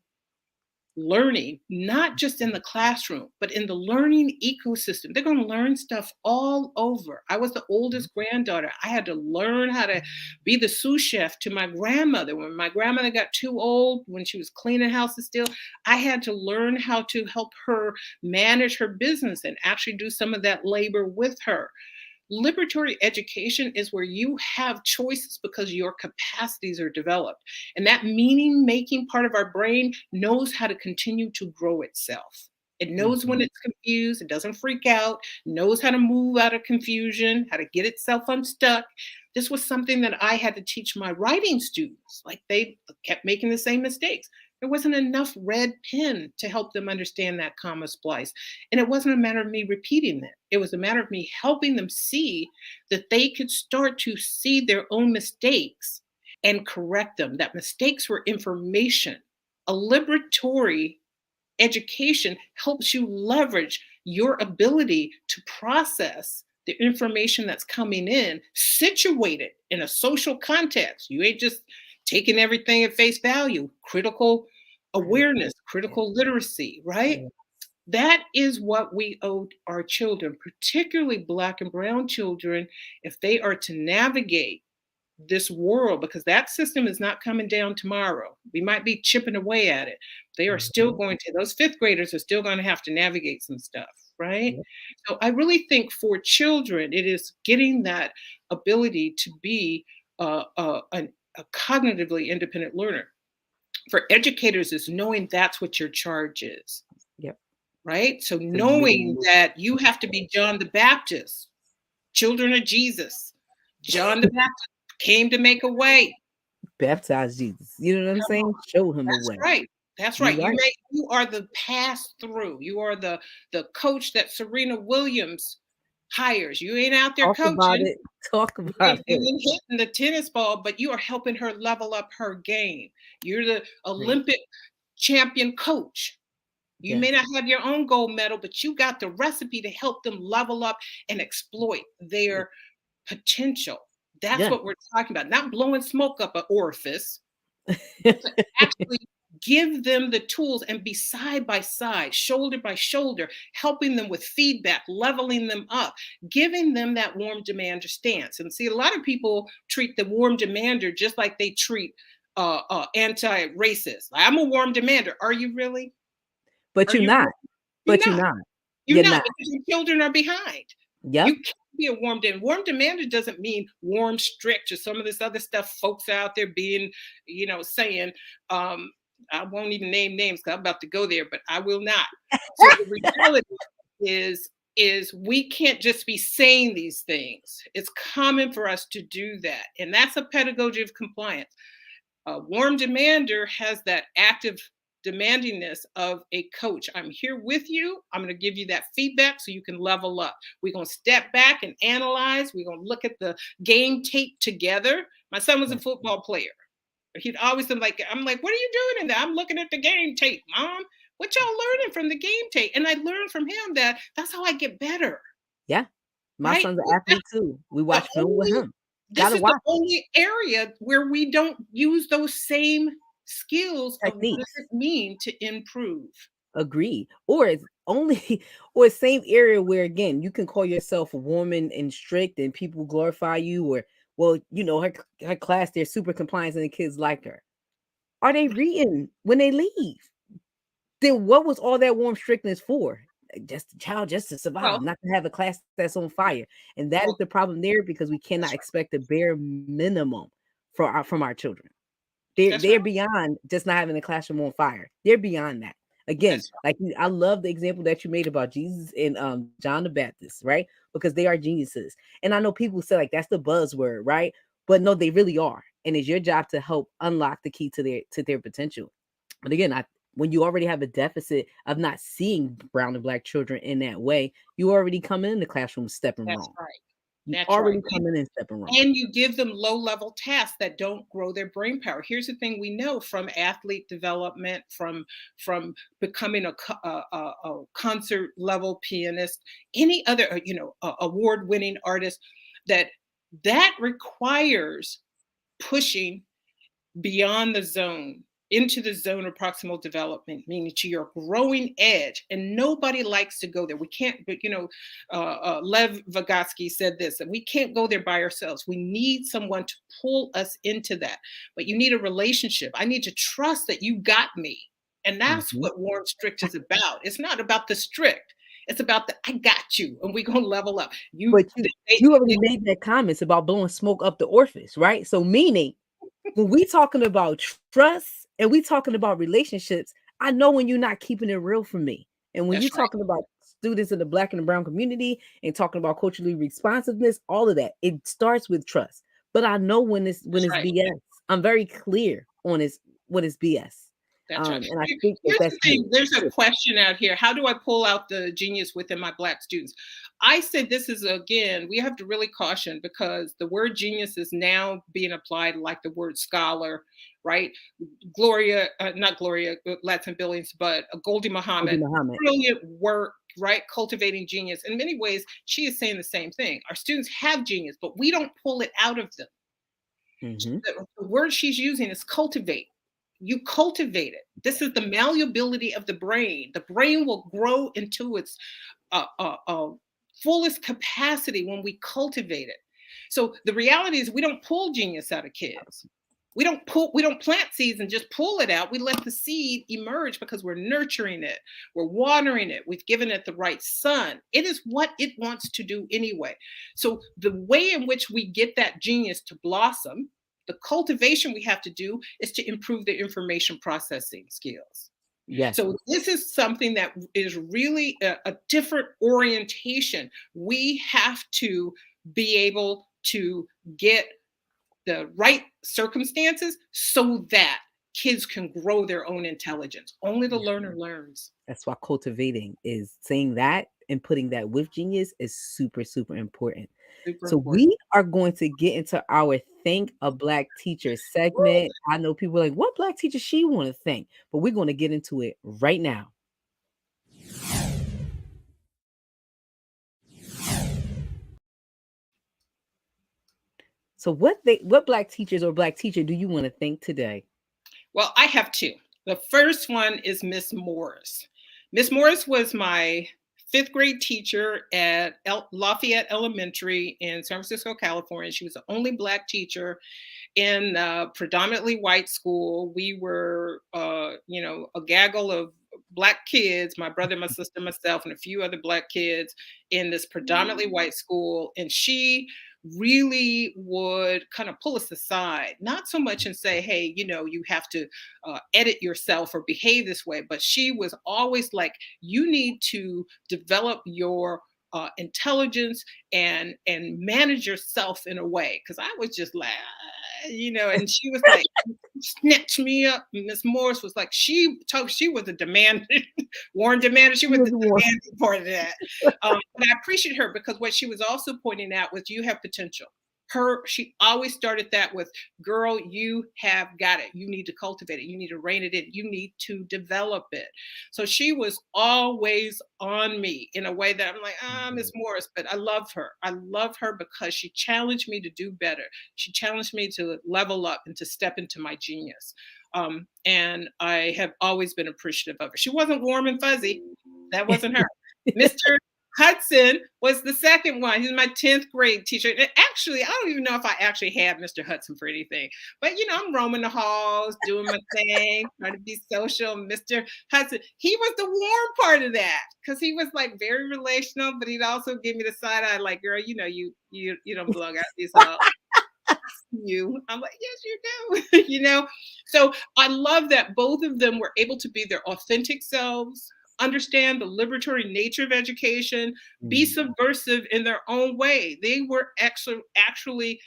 learning, not just in the classroom, but in the learning ecosystem. They're going to learn stuff all over. I was the oldest granddaughter. I had to learn how to be the sous chef to my grandmother. When my grandmother got too old, when she was cleaning houses still, I had to learn how to help her manage her business and actually do some of that labor with her. Liberatory education is where you have choices because your capacities are developed. And that meaning making part of our brain knows how to continue to grow itself. It knows when Mhm. it's confused, it doesn't freak out, knows how to move out of confusion, how to get itself unstuck. This was something that I had to teach my writing students. Like, they kept making the same mistakes. There wasn't enough red pen to help them understand that comma splice. And it wasn't a matter of me repeating it. It was a matter of me helping them see that they could start to see their own mistakes and correct them, that mistakes were information. A liberatory education helps you leverage your ability to process the information that's coming in, situate it in a social context. You ain't just taking everything at face value. Critical Critical. awareness, critical literacy, right? Yeah. That is what we owe our children, particularly Black and Brown children, if they are to navigate this world, because that system is not coming down tomorrow. We might be chipping away at it. They are still Mhm. going to, those fifth graders are still going to have to navigate some stuff, right? Yep. So I really think for children, it is getting that ability to be a cognitively independent learner. For educators, is knowing that's what your charge is, Yep. right? So To really knowing move. that you have to be John the Baptist, children of Jesus. John the Baptist came to make a way. Baptize Jesus. You know what I'm saying? Show him the That's way. right. That's You're right. right. You are the pass through. You are the coach that Serena Williams hires. You ain't out there Talk about coaching. it. Talk You about it. ain't hitting the tennis ball, but you are helping her level up her game. You're the Right. Olympic champion coach. You may not have your own gold medal, but you got the recipe to help them level up and exploit their potential. That's what we're talking about. Not blowing smoke up an orifice, but to actually give them the tools and be side by side, shoulder by shoulder, helping them with feedback, leveling them up, giving them that warm demander stance. And see, a lot of people treat the warm demander just like they treat anti-racist. I'm a warm demander. Are you really? But you're not. But you're not. You're not, because your children are behind. Yep. You can't be a warm demander. Warm demander doesn't mean warm, strict, or some of this other stuff folks out there being, saying. I won't even name names because I'm about to go there, but I will not. So the reality is we can't just be saying these things. It's common for us to do that. And that's a pedagogy of compliance. Warm demander has that active demandingness of a coach. I'm here with you. I'm going to give you that feedback so you can level up. We're going to step back and analyze. We're going to look at the game tape together. My son was a football player. He'd always been like, I'm like, what are you doing in there? I'm looking at the game tape, Mom. What y'all learning from the game tape? And I learned from him that's how I get better. Yeah. My son's an athlete too. We watch film with him. This is the only area where we don't use those same skills of what does it mean to improve. Agree. Or it's same area where, again, you can call yourself warm and strict and people glorify you, or, well, her class, they're super compliant and the kids like her. Are they reading when they leave? Then what was all that warm strictness for? Just to survive, not to have a class that's on fire. And that is the problem there, because we cannot expect the bare minimum from our children. They're beyond just not having the classroom on fire. They're beyond that. Again, I love the example that you made about Jesus and John the Baptist, right? Because they are geniuses. And I know people say like that's the buzzword, right? But no, they really are. And it's your job to help unlock the key to their potential. But again, when you already have a deficit of not seeing brown and black children in that way, you already come in the classroom stepping wrong. Right. That's already coming in stepping wrong. And you give them low-level tasks that don't grow their brain power. Here's the thing we know from athlete development, from becoming a concert level pianist, any other award-winning artist, that requires pushing beyond the zone, into the zone of proximal development, meaning to your growing edge. And nobody likes to go there. We can't, but Lev Vygotsky said this, that we can't go there by ourselves. We need someone to pull us into that. But you need a relationship. I need to trust that you got me. And that's what warm strict is about. It's not about the strict. It's about the I got you, and we're going to level up. You already made that comments about blowing smoke up the orifice, right? So meaning, when we talking about trust and we talking about relationships, I know when you're not keeping it real for me. And when you're talking about students in the black and the brown community and talking about culturally responsiveness, all of that, it starts with trust. But I know when it's BS. I'm very clear on what is BS. That's right. And I think here's the thing. There's a question out here. How do I pull out the genius within my black students? I said this is, again, we have to really caution, because the word genius is now being applied like the word scholar, right? Not Gloria Ladson-Billings, but Goldie Muhammad. Brilliant work, right? Cultivating genius. In many ways, she is saying the same thing. Our students have genius, but we don't pull it out of them. The word she's using is cultivate. You cultivate it. This is the malleability of the brain. The brain will grow into its fullest capacity when we cultivate it. So the reality is we don't pull genius out of kids. We don't plant seeds and just pull it out. We let the seed emerge because we're nurturing it. We're watering it. We've given it the right sun. It is what it wants to do anyway. So the way in which we get that genius to blossom, the cultivation we have to do is to improve the information processing skills. Yes. So this is something that is really a different orientation. We have to be able to get the right circumstances so that kids can grow their own intelligence. Only the learner learns. That's why cultivating is saying that and putting that with genius is super, super important. We are going to get into our Thank a Black Teacher segment. I know people are like, what Black teacher she want to thank? But we're going to get into it right now. So what Black teachers or Black teacher do you want to thank today? Well, I have two. The first one is Miss Morris. Miss Morris was my fifth grade teacher at Lafayette Elementary in San Francisco, California. She was the only Black teacher in a predominantly white school. We were, a gaggle of Black kids, my brother, my sister, myself, and a few other Black kids in this predominantly white school. And she really would kind of pull us aside, not so much and say, hey, you have to edit yourself or behave this way, but she was always like, you need to develop your intelligence and manage yourself in a way. Because I was just like, and she was like, snatch me up. Miss Morris was like, she was a demand, Warren demanded, she was the demanding part of that. But I appreciate her because what she was also pointing out was you have potential. She always started that with, girl, you have got it. You need to cultivate it. You need to rein it in. You need to develop it. So she was always on me in a way that I'm like, Miss Morris, but I love her. I love her because she challenged me to do better. She challenged me to level up and to step into my genius. And I have always been appreciative of her. She wasn't warm and fuzzy. That wasn't her. Mr. Hudson was the second one. He's my 10th grade teacher. And actually, I don't even know if I actually had Mr. Hudson for anything. But, I'm roaming the halls, doing my thing, trying to be social. Mr. Hudson, he was the warm part of that because he was like very relational, but he'd also give me the side eye like, girl, you don't belong out these halls. I'm like, yes, you do. So I love that both of them were able to be their authentic selves, understand the liberatory nature of education, be subversive in their own way. They were actually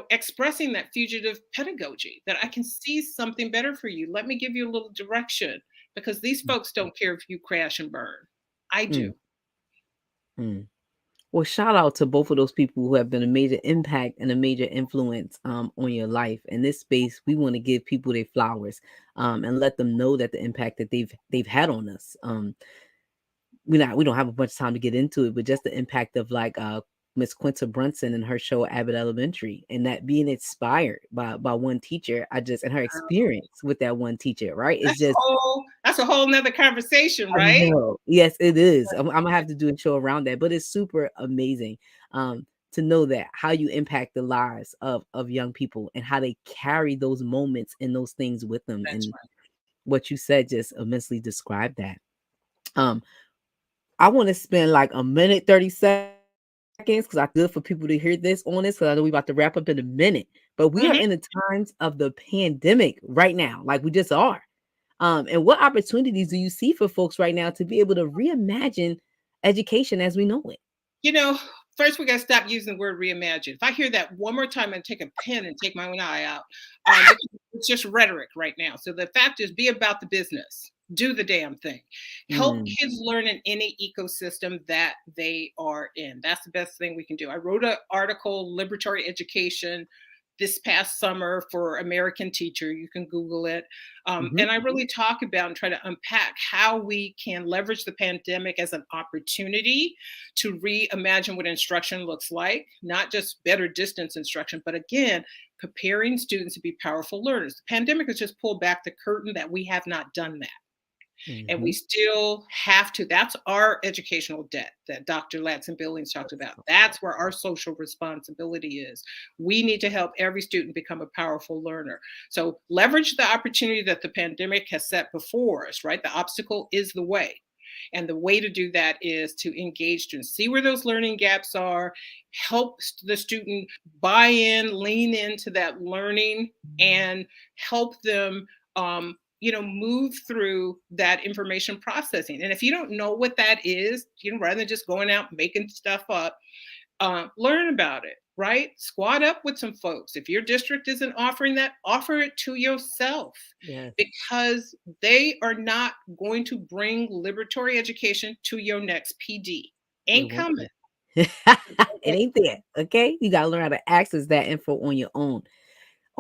expressing that fugitive pedagogy, that I can see something better for you. Let me give you a little direction, because these folks don't care if you crash and burn. I do. Well, shout out to both of those people who have been a major impact and a major influence on your life. In this space, we want to give people their flowers and let them know that the impact that they've had on us. We don't have a bunch of time to get into it, but just the impact of like Miss Quinta Brunson and her show Abbott Elementary, and that being inspired by one teacher, and her experience with that one teacher, right? It's that's a whole nother conversation, right? Yes, it is. I'm gonna have to do a show around that, but it's super amazing to know that how you impact the lives of young people and how they carry those moments and those things with them. That's and right. What you said just immensely described that. I want to spend like a minute 30 seconds because I good for people to hear this on this, because I know we about to wrap up in a minute. But we are in the times of the pandemic right now, like we just are. And what opportunities do you see for folks right now to be able to reimagine education as we know it? First we got to stop using the word reimagine. If I hear that one more time, I take a pen and take my own eye out. It's just rhetoric right now. So the fact is, be about the business. Do the damn thing. Help kids learn in any ecosystem that they are in. That's the best thing we can do. I wrote an article, Liberatory Education, this past summer for American Teacher. You can Google it. And I really talk about and try to unpack how we can leverage the pandemic as an opportunity to reimagine what instruction looks like, not just better distance instruction, but again, preparing students to be powerful learners. The pandemic has just pulled back the curtain that we have not done that. And we still have to. That's our educational debt that Dr. Latson Billings talked about. That's where our social responsibility is. We need to help every student become a powerful learner. So leverage the opportunity that the pandemic has set before us, right? The obstacle is the way. And the way to do that is to engage students, see where those learning gaps are, help the student buy in, lean into that learning, and help them move through that information processing. And if you don't know what that is, rather than just going out making stuff up, learn about it, right? Squad up with some folks. If your district isn't offering that, offer it to yourself. Yes. Because they are not going to bring liberatory education to your next PD. Ain't coming. It ain't there. Okay. You got to learn how to access that info on your own.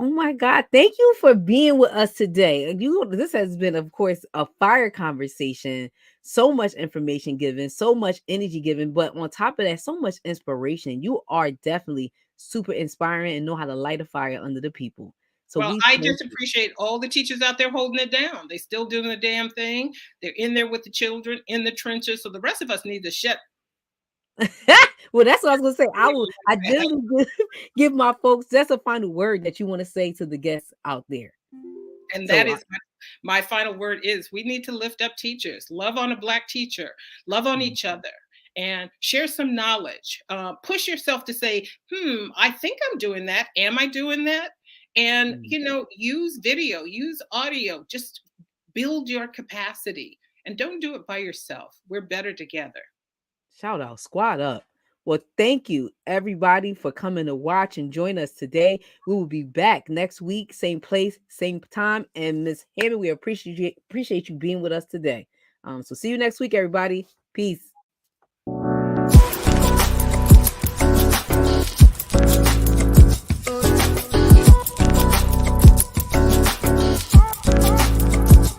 Oh my God. Thank you for being with us today. This has been, of course, a fire conversation. So much information given, so much energy given, but on top of that, so much inspiration. You are definitely super inspiring and know how to light a fire under the people. So Well, we I thank just you. appreciate all the teachers out there holding it down. They still doing the damn thing. They're in there with the children in the trenches. So the rest of us need to shut. Well, that's what I was gonna say. I generally give my folks that's a final word that you want to say to the guests out there. And So that is my final word is we need to lift up teachers, love on a Black teacher, love on each other, and share some knowledge. Push yourself to say, I think I'm doing that. Am I doing that? And, use video, use audio, just build your capacity and don't do it by yourself. We're better together. shout out, squad up. Well, thank you everybody for coming to watch and join us today. We will be back next week, same place, same time. And Miss Hammond, we appreciate you being with us today. So see you next week, everybody. Peace.